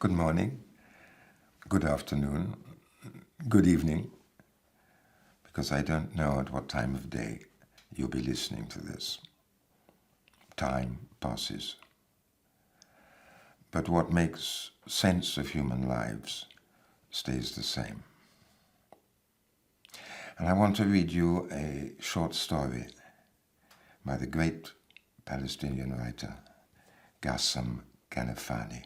Good morning, good afternoon, good evening, because I don't know at what time of day you'll be listening to this. Time passes. But what makes sense of human lives stays the same. And I want to read you a short story by the great Palestinian writer Kanapani.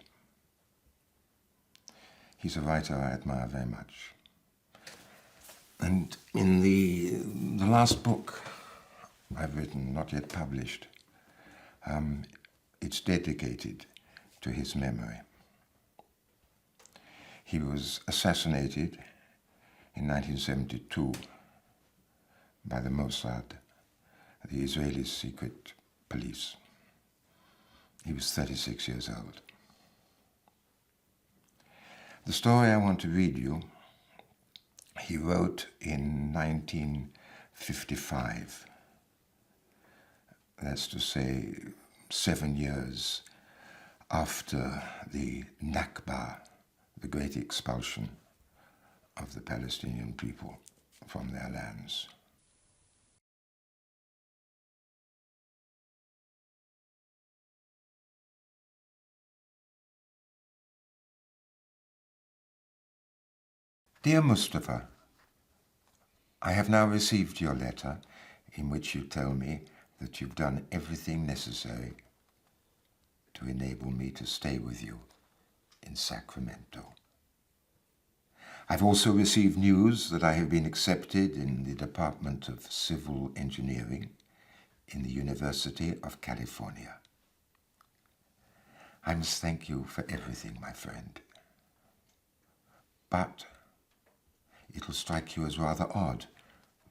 He's a writer I admire very much. And in the last book I've written, not yet published, it's dedicated to his memory. He was assassinated in 1972 by the Mossad, the Israeli secret police. He was 36 years old. The story I want to read you, he wrote in 1955. That's to say, 7 years after the Nakba, the great expulsion of the Palestinian people from their lands. Dear Mustafa, I have now received your letter in which you tell me that you've done everything necessary to enable me to stay with you in Sacramento. I've also received news that I have been accepted in the Department of Civil Engineering in the University of California. I must thank you for everything, my friend. But it will strike you as rather odd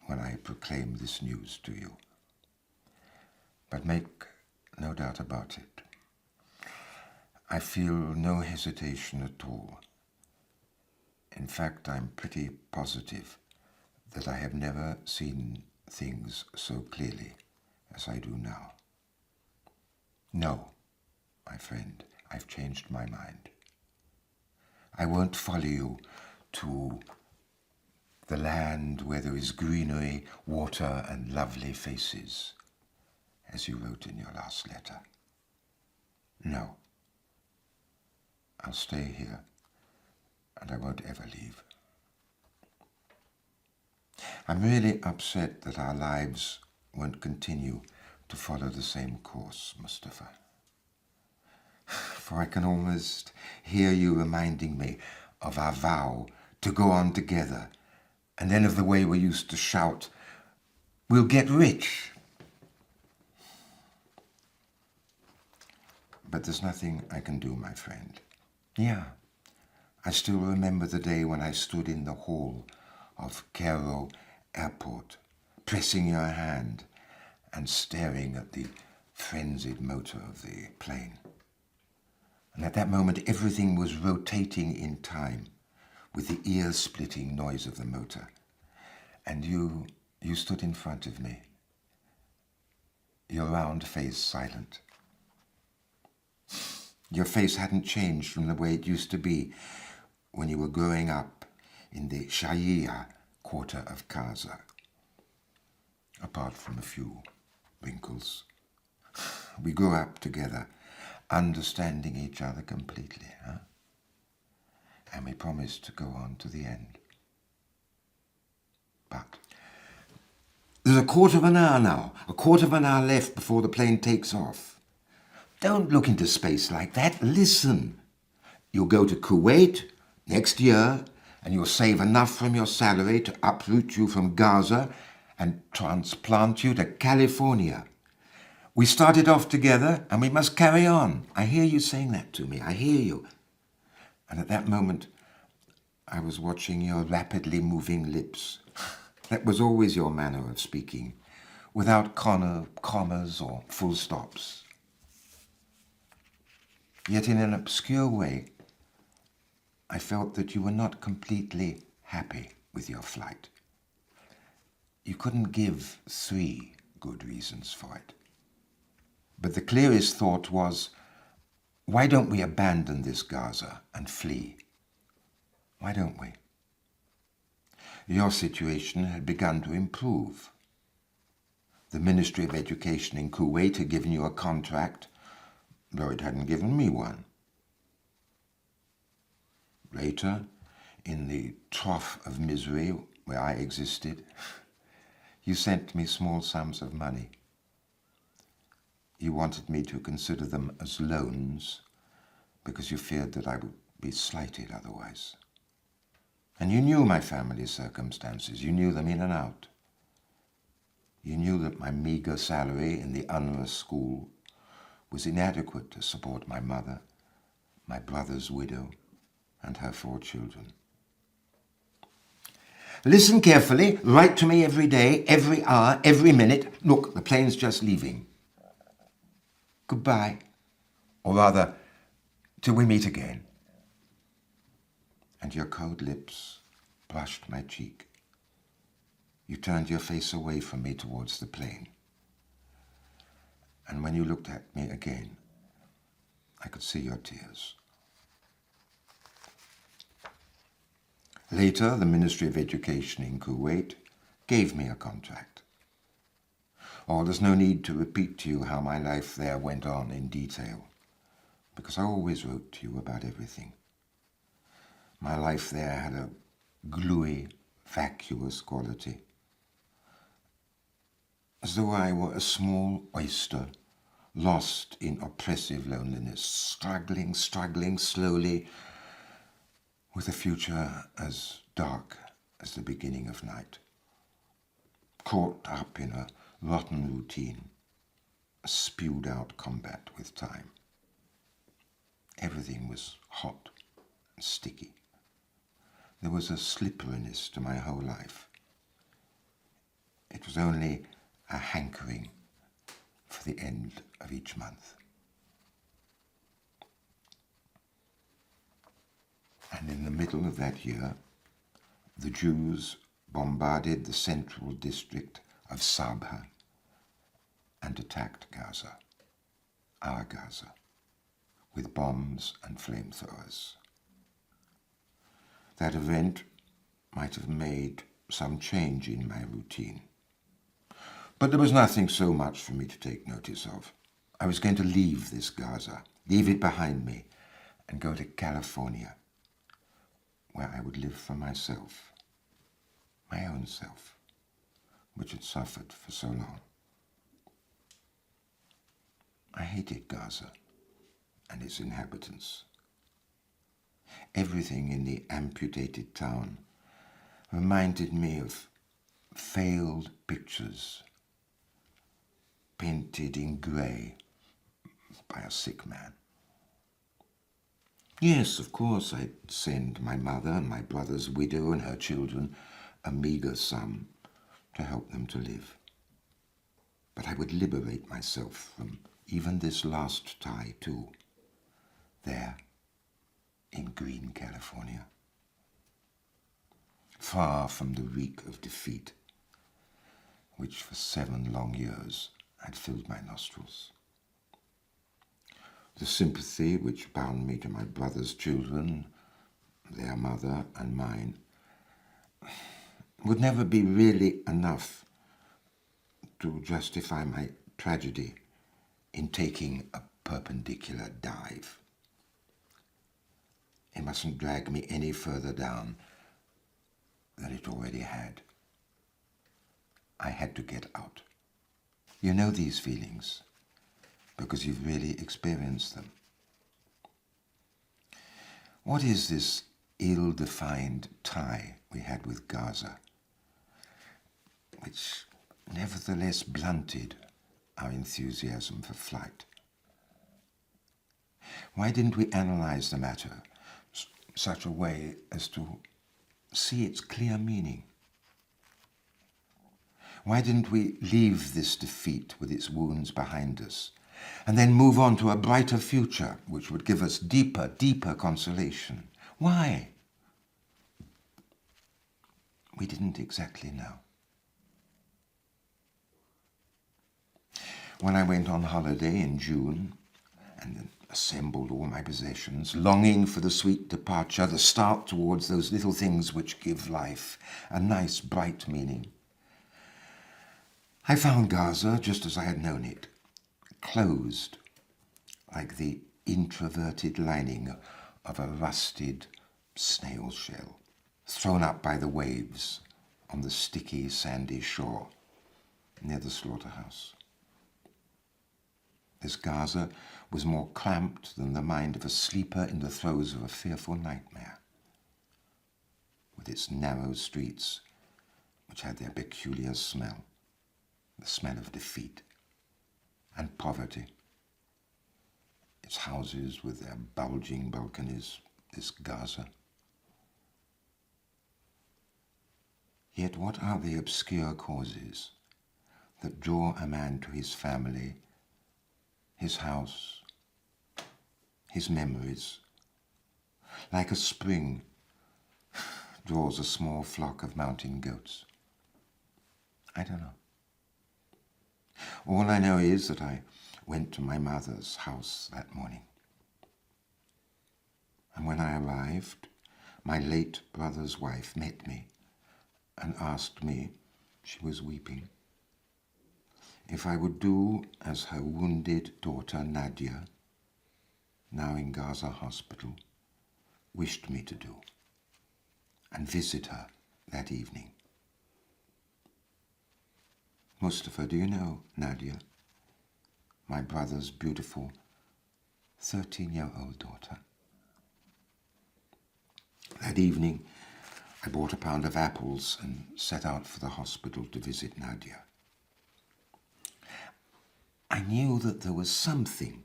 when I proclaim this news to you. But make no doubt about it. I feel no hesitation at all. In fact, I'm pretty positive that I have never seen things so clearly as I do now. No, my friend, I've changed my mind. I won't follow you to the land where there is greenery, water, and lovely faces, as you wrote in your last letter. No. I'll stay here, and I won't ever leave. I'm really upset that our lives won't continue to follow the same course, Mustafa. For I can almost hear you reminding me of our vow to go on together, and then of the way we used to shout, "We'll get rich." But there's nothing I can do, my friend. Yeah, I still remember the day when I stood in the hall of Cairo Airport, pressing your hand and staring at the frenzied motor of the plane. And at that moment, everything was rotating in time with the ear-splitting noise of the motor. And you stood in front of me, your round face silent. Your face hadn't changed from the way it used to be when you were growing up in the Shia quarter of Gaza, apart from a few wrinkles. We grew up together, understanding each other completely, huh? And we promised to go on to the end. But there's a quarter of an hour now, a quarter of an hour left before the plane takes off. Don't look into space like that. Listen. You'll go to Kuwait next year, and you'll save enough from your salary to uproot you from Gaza and transplant you to California. We started off together, and we must carry on. I hear you saying that to me. I hear you. And at that moment, I was watching your rapidly moving lips. That was always your manner of speaking, without commas or full stops. Yet in an obscure way, I felt that you were not completely happy with your flight. You couldn't give 3 good reasons for it. But the clearest thought was, Why don't we abandon this Gaza and flee? Why don't we? Your situation had begun to improve. The Ministry of Education in Kuwait had given you a contract, though it hadn't given me one. Later, in the trough of misery where I existed, you sent me small sums of money. You wanted me to consider them as loans because you feared that I would be slighted otherwise. And you knew my family's circumstances. You knew them in and out. You knew that my meager salary in the UNRWA school was inadequate to support my mother, my brother's widow, and her 4 children. Listen carefully. Write to me every day, every hour, every minute. Look, the plane's just leaving. Goodbye. Or rather, till we meet again. And your cold lips brushed my cheek. You turned your face away from me towards the plane. And when you looked at me again, I could see your tears. Later, the Ministry of Education in Kuwait gave me a contract. Oh, there's no need to repeat to you how my life there went on in detail, because I always wrote to you about everything. My life there had a gluey, vacuous quality, as though I were a small oyster lost in oppressive loneliness, struggling slowly with a future as dark as the beginning of night, caught up in a rotten routine, a spewed out combat with time. Everything was hot and sticky. There was a slipperiness to my whole life. It was only a hankering for the end of each month. And in the middle of that year, the Jews bombarded the central district of Sabha and attacked Gaza, our Gaza, with bombs and flamethrowers. That event might have made some change in my routine. But there was nothing so much for me to take notice of. I was going to leave this Gaza, leave it behind me, and go to California, where I would live for myself, my own self, which had suffered for so long. I hated Gaza and its inhabitants. Everything in the amputated town reminded me of failed pictures painted in grey by a sick man. Yes, of course, I'd send my mother and my brother's widow and her children a meagre sum to help them to live. But I would liberate myself from even this last tie too, there in green California, far from the reek of defeat, which for 7 long years had filled my nostrils. The sympathy which bound me to my brother's children, their mother and mine, would never be really enough to justify my tragedy in taking a perpendicular dive. It mustn't drag me any further down than it already had. I had to get out. You know these feelings because you've really experienced them. What is this ill-defined tie we had with Gaza, which nevertheless blunted our enthusiasm for flight? Why didn't we analyze the matter such a way as to see its clear meaning? Why didn't we leave this defeat with its wounds behind us and then move on to a brighter future which would give us deeper consolation? Why? We didn't exactly know. When I went on holiday in June, and assembled all my possessions, longing for the sweet departure, the start towards those little things which give life a nice, bright meaning. I found Gaza just as I had known it, closed, like the introverted lining of a rusted snail shell, thrown up by the waves on the sticky, sandy shore near the slaughterhouse. This Gaza was more cramped than the mind of a sleeper in the throes of a fearful nightmare, with its narrow streets, which had their peculiar smell, the smell of defeat and poverty, its houses with their bulging balconies, this Gaza. Yet what are the obscure causes that draw a man to his family, his house, his memories, like a spring draws a small flock of mountain goats? I don't know. All I know is that I went to my mother's house that morning. And when I arrived, my late brother's wife met me and asked me, she was weeping, if I would do as her wounded daughter Nadia, now in Gaza hospital, wished me to do, and visit her that evening. Mustafa, do you know Nadia, my brother's beautiful 13-year-old daughter? That evening, I bought a pound of apples and set out for the hospital to visit Nadia. I knew that there was something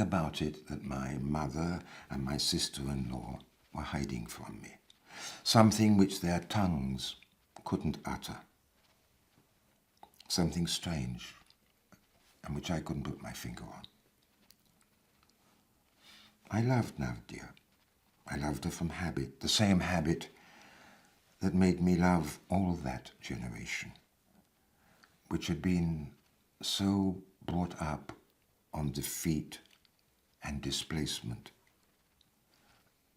about it that my mother and my sister-in-law were hiding from me, something which their tongues couldn't utter, something strange and which I couldn't put my finger on. I loved Nadia. I loved her from habit, the same habit that made me love all that generation, which had been so brought up on defeat and displacement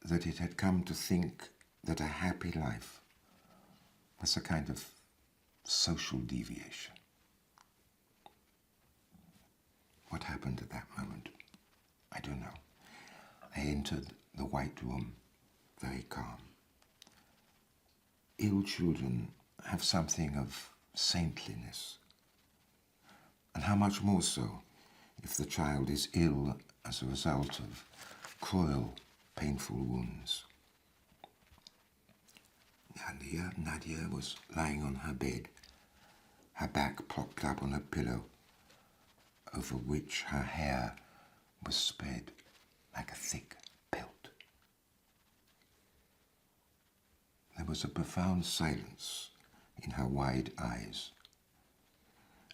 that it had come to think that a happy life was a kind of social deviation. What happened at that moment? I don't know. I entered the white room, very calm. Ill children have something of saintliness, and how much more so if the child is ill as a result of cruel, painful wounds. Nadia was lying on her bed, her back propped up on a pillow, over which her hair was spread like a thick pelt. There was a profound silence in her wide eyes,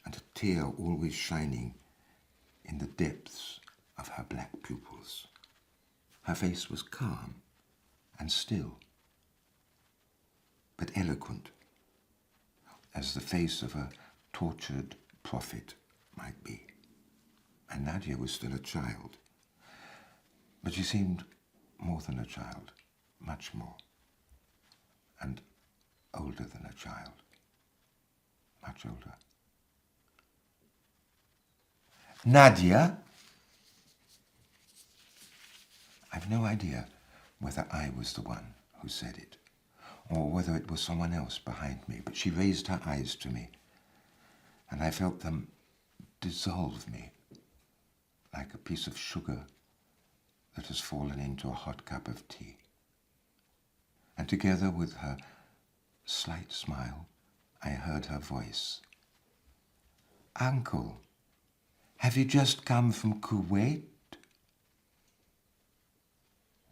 and a tear always shining in the depths of her black pupils. Her face was calm and still, but eloquent, as the face of a tortured prophet might be. And Nadia was still a child, but she seemed more than a child, much more, and older than a child, much older. Nadia? I've no idea whether I was the one who said it, or whether it was someone else behind me, but she raised her eyes to me, and I felt them dissolve me like a piece of sugar that has fallen into a hot cup of tea. And together with her slight smile, I heard her voice. Uncle, have you just come from Kuwait?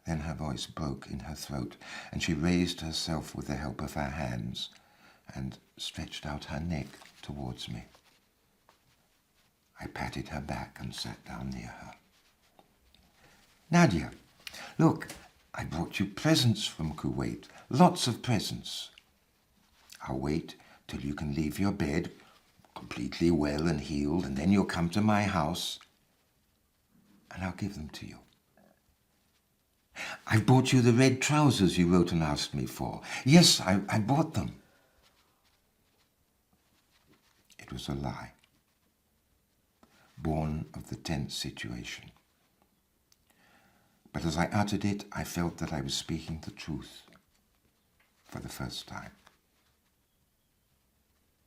Then her voice broke in her throat, and she raised herself with the help of her hands and stretched out her neck towards me. I patted her back and sat down near her. Nadia, look, I brought you presents from Kuwait, lots of presents. I'll wait till you can leave your bed, completely well and healed, and then you'll come to my house. and I'll give them to you. I bought you the red trousers you wrote and asked me for. Yes, I bought them. It was a lie, born of the tense situation. But as I uttered it, I felt that I was speaking the truth for the first time.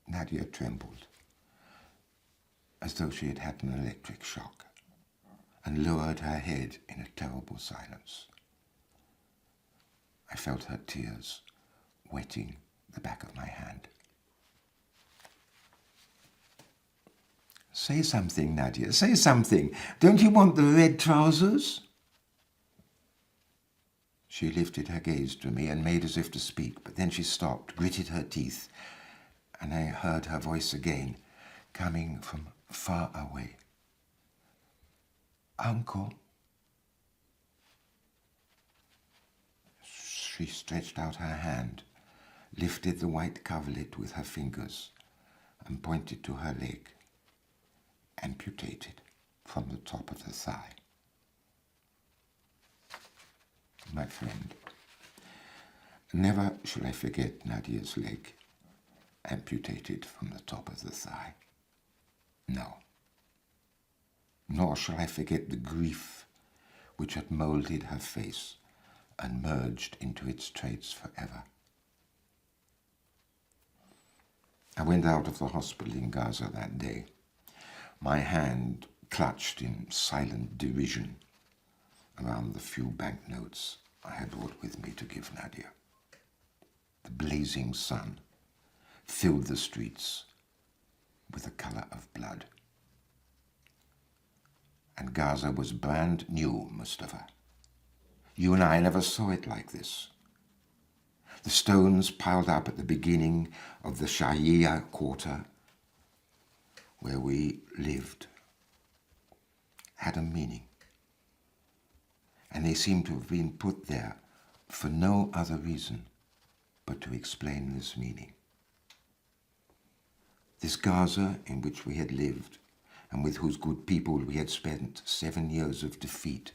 Nadia trembled, as though she had had an electric shock, and lowered her head in a terrible silence. I felt her tears wetting the back of my hand. Say something, Nadia, say something. Don't you want the red trousers? She lifted her gaze to me and made as if to speak, but then she stopped, gritted her teeth, and I heard her voice again, coming from far away. Uncle. She stretched out her hand, lifted the white coverlet with her fingers, and pointed to her leg, amputated from the top of the thigh. My friend, never shall I forget Nadia's leg, amputated from the top of the thigh. No. Nor shall I forget the grief which had moulded her face and merged into its traits forever. I went out of the hospital in Gaza that day, my hand clutched in silent derision around the few banknotes I had brought with me to give Nadia. The blazing sun filled the streets with the color of blood. And Gaza was brand new, Mustafa. You and I never saw it like this. The stones piled up at the beginning of the Shahia quarter, where we lived, had a meaning. And they seemed to have been put there for no other reason but to explain this meaning. This Gaza in which we had lived and with whose good people we had spent 7 years of defeat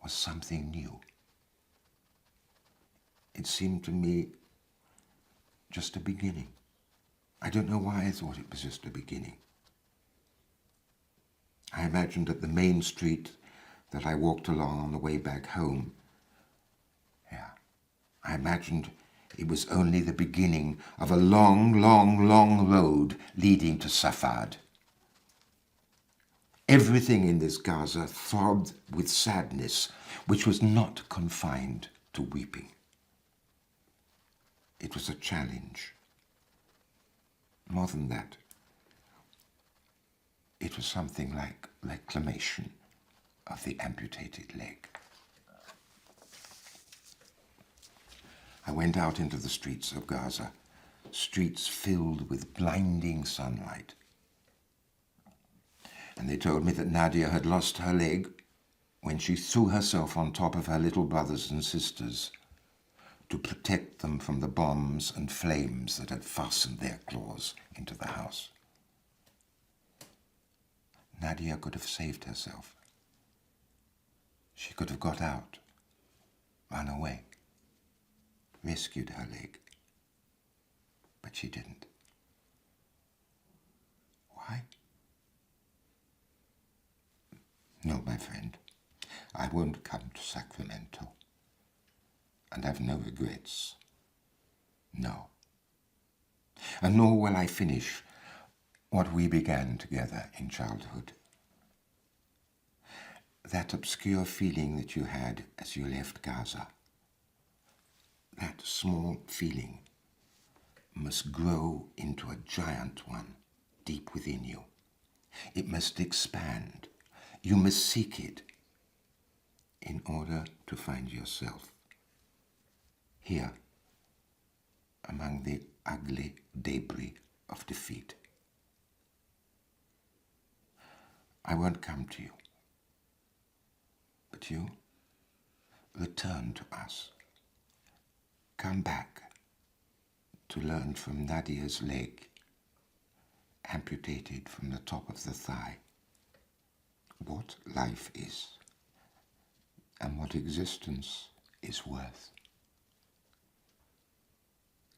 was something new. It seemed to me just a beginning. I don't know why I thought it was just a beginning. I imagined that the main street that I walked along on the way back home, I imagined it was only the beginning of a long, long, long road leading to Safad. Everything in this Gaza throbbed with sadness, which was not confined to weeping. It was a challenge. More than that, it was something like reclamation of the amputated leg. I went out into the streets of Gaza, streets filled with blinding sunlight. And they told me that Nadia had lost her leg when she threw herself on top of her little brothers and sisters to protect them from the bombs and flames that had fastened their claws into the house. Nadia could have saved herself. She could have got out, run away, rescued her leg, but she didn't. Why? No, my friend, I won't come to Sacramento and have no regrets. No. And nor will I finish what we began together in childhood. That obscure feeling that you had as you left Gaza, that small feeling must grow into a giant one deep within you. It must expand. You must seek it in order to find yourself here among the ugly debris of defeat. I won't come to you, but you return to us. Come back to learn from Nadia's leg, amputated from the top of the thigh, what life is and what existence is worth.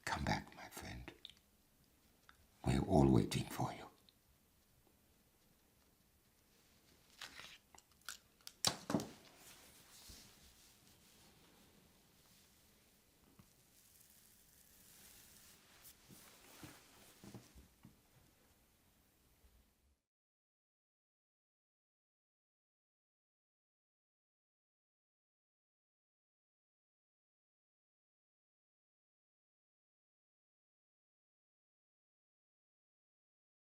Come back, my friend. We're all waiting for you.